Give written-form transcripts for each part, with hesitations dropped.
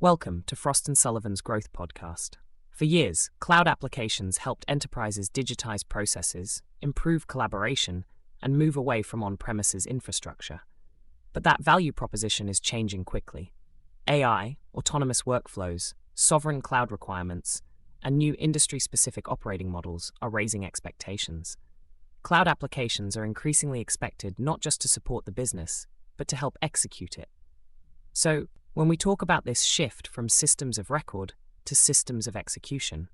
Welcome to Frost & Sullivan's Growth Podcast. For years, cloud applications helped enterprises digitize processes, improve collaboration, and move away from on-premises infrastructure. But that value proposition is changing quickly. AI, autonomous workflows, sovereign cloud requirements, and new industry-specific operating models are raising expectations. Cloud applications are increasingly expected not just to support the business, but to help execute it. So, when we talk about this shift from systems of record to systems of execution,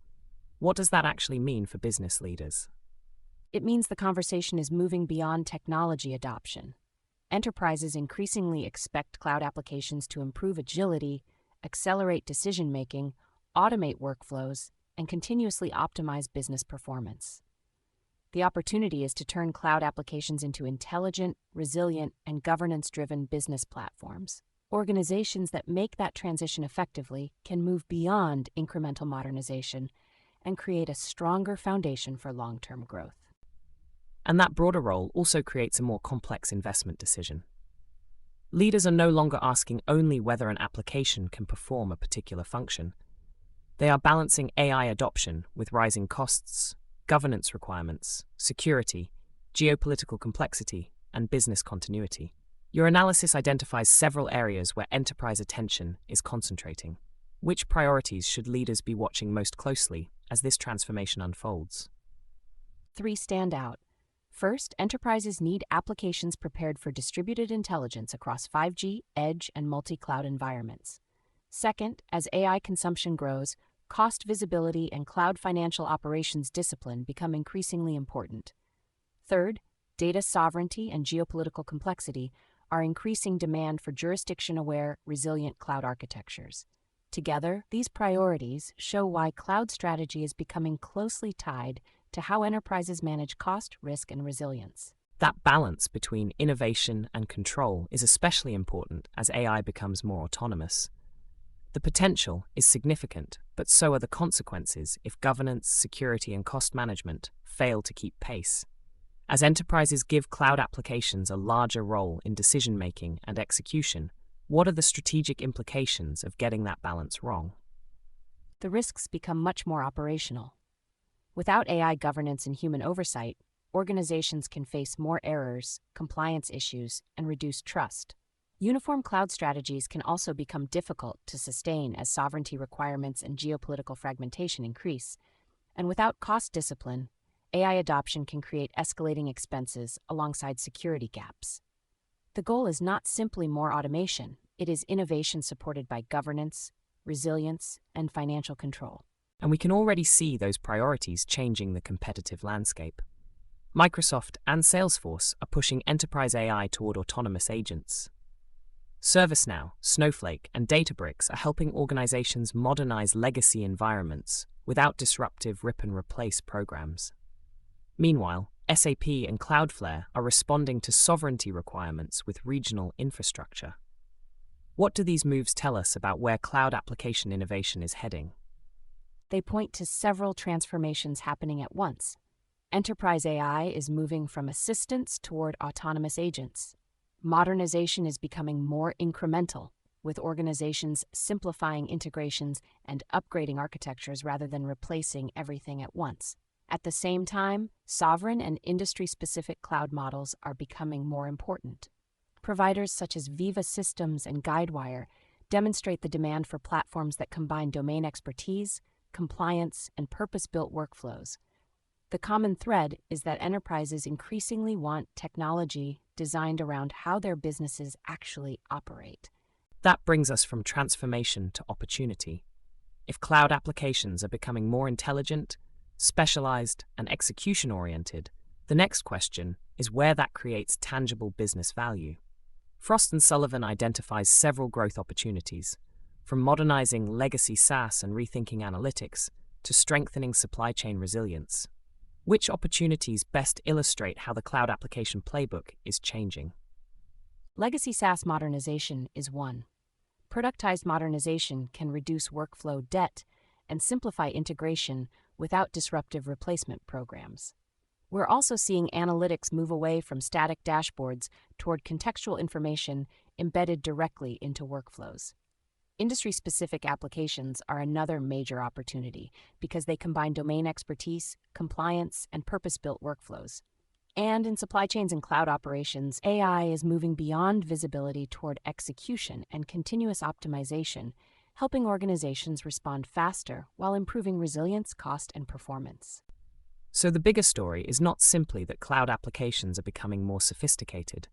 what does that actually mean for business leaders? It means the conversation is moving beyond technology adoption. Enterprises increasingly expect cloud applications to improve agility, accelerate decision-making, automate workflows, and continuously optimize business performance. The opportunity is to turn cloud applications into intelligent, resilient, and governance-driven business platforms. Organizations that make that transition effectively can move beyond incremental modernization and create a stronger foundation for long-term growth. And that broader role also creates a more complex investment decision. Leaders are no longer asking only whether an application can perform a particular function. They are balancing AI adoption with rising costs, governance requirements, security, geopolitical complexity, and business continuity. Your analysis identifies several areas where enterprise attention is concentrating. Which priorities should leaders be watching most closely as this transformation unfolds? 3 stand out. First, enterprises need applications prepared for distributed intelligence across 5G, edge, and multi-cloud environments. Second, as AI consumption grows, cost visibility and cloud financial operations discipline become increasingly important. Third, data sovereignty and geopolitical complexity are increasing demand for jurisdiction-aware, resilient cloud architectures. Together, these priorities show why cloud strategy is becoming closely tied to how enterprises manage cost, risk, and resilience. That balance between innovation and control is especially important as AI becomes more autonomous. The potential is significant, but so are the consequences if governance, security, and cost management fail to keep pace. As enterprises give cloud applications a larger role in decision-making and execution, what are the strategic implications of getting that balance wrong? The risks become much more operational. Without AI governance and human oversight, organizations can face more errors, compliance issues, and reduced trust. Uniform cloud strategies can also become difficult to sustain as sovereignty requirements and geopolitical fragmentation increase. And without cost discipline, AI adoption can create escalating expenses alongside security gaps. The goal is not simply more automation, it is innovation supported by governance, resilience, and financial control. And we can already see those priorities changing the competitive landscape. Microsoft and Salesforce are pushing enterprise AI toward autonomous agents. ServiceNow, Snowflake, and Databricks are helping organizations modernize legacy environments without disruptive rip-and-replace programs. Meanwhile, SAP and Cloudflare are responding to sovereignty requirements with regional infrastructure. What do these moves tell us about where cloud application innovation is heading? They point to several transformations happening at once. Enterprise AI is moving from assistance toward autonomous agents. Modernization is becoming more incremental, with organizations simplifying integrations and upgrading architectures rather than replacing everything at once. At the same time, sovereign and industry-specific cloud models are becoming more important. Providers such as Viva Systems and Guidewire demonstrate the demand for platforms that combine domain expertise, compliance, and purpose-built workflows. The common thread is that enterprises increasingly want technology designed around how their businesses actually operate. That brings us from transformation to opportunity. If cloud applications are becoming more intelligent, specialized, and execution-oriented, the next question is where that creates tangible business value. Frost & Sullivan identifies several growth opportunities, from modernizing legacy SaaS and rethinking analytics to strengthening supply chain resilience. Which opportunities best illustrate how the cloud application playbook is changing? Legacy SaaS modernization is one. Productized modernization can reduce workflow debt and simplify integration without disruptive replacement programs. We're also seeing analytics move away from static dashboards toward contextual information embedded directly into workflows. Industry-specific applications are another major opportunity because they combine domain expertise, compliance, and purpose-built workflows. And in supply chains and cloud operations, AI is moving beyond visibility toward execution and continuous optimization, helping organizations respond faster while improving resilience, cost, and performance. So the bigger story is not simply that cloud applications are becoming more sophisticated.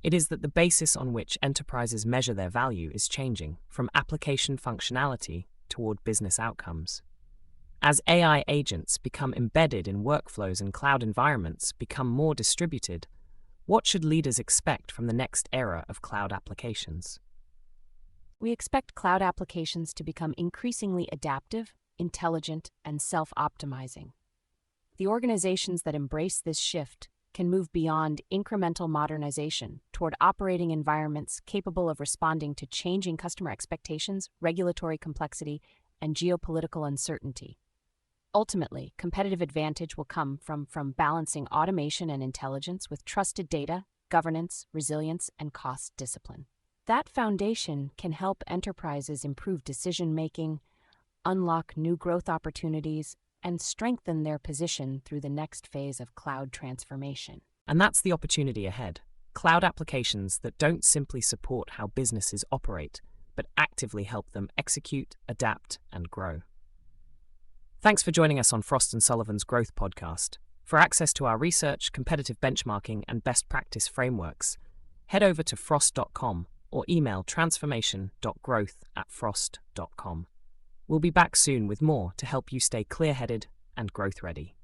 It is that the basis on which enterprises measure their value is changing from application functionality toward business outcomes. As AI agents become embedded in workflows and cloud environments become more distributed, what should leaders expect from the next era of cloud applications? We expect cloud applications to become increasingly adaptive, intelligent, and self-optimizing. The organizations that embrace this shift can move beyond incremental modernization toward operating environments capable of responding to changing customer expectations, regulatory complexity, and geopolitical uncertainty. Ultimately, competitive advantage will come from balancing automation and intelligence with trusted data, governance, resilience, and cost discipline. That foundation can help enterprises improve decision-making, unlock new growth opportunities, and strengthen their position through the next phase of cloud transformation. And that's the opportunity ahead. Cloud applications that don't simply support how businesses operate, but actively help them execute, adapt, and grow. Thanks for joining us on Frost & Sullivan's Growth Podcast. For access to our research, competitive benchmarking, and best practice frameworks, head over to frost.com or email transformation.growth@frost.com. We'll be back soon with more to help you stay clear-headed and growth-ready.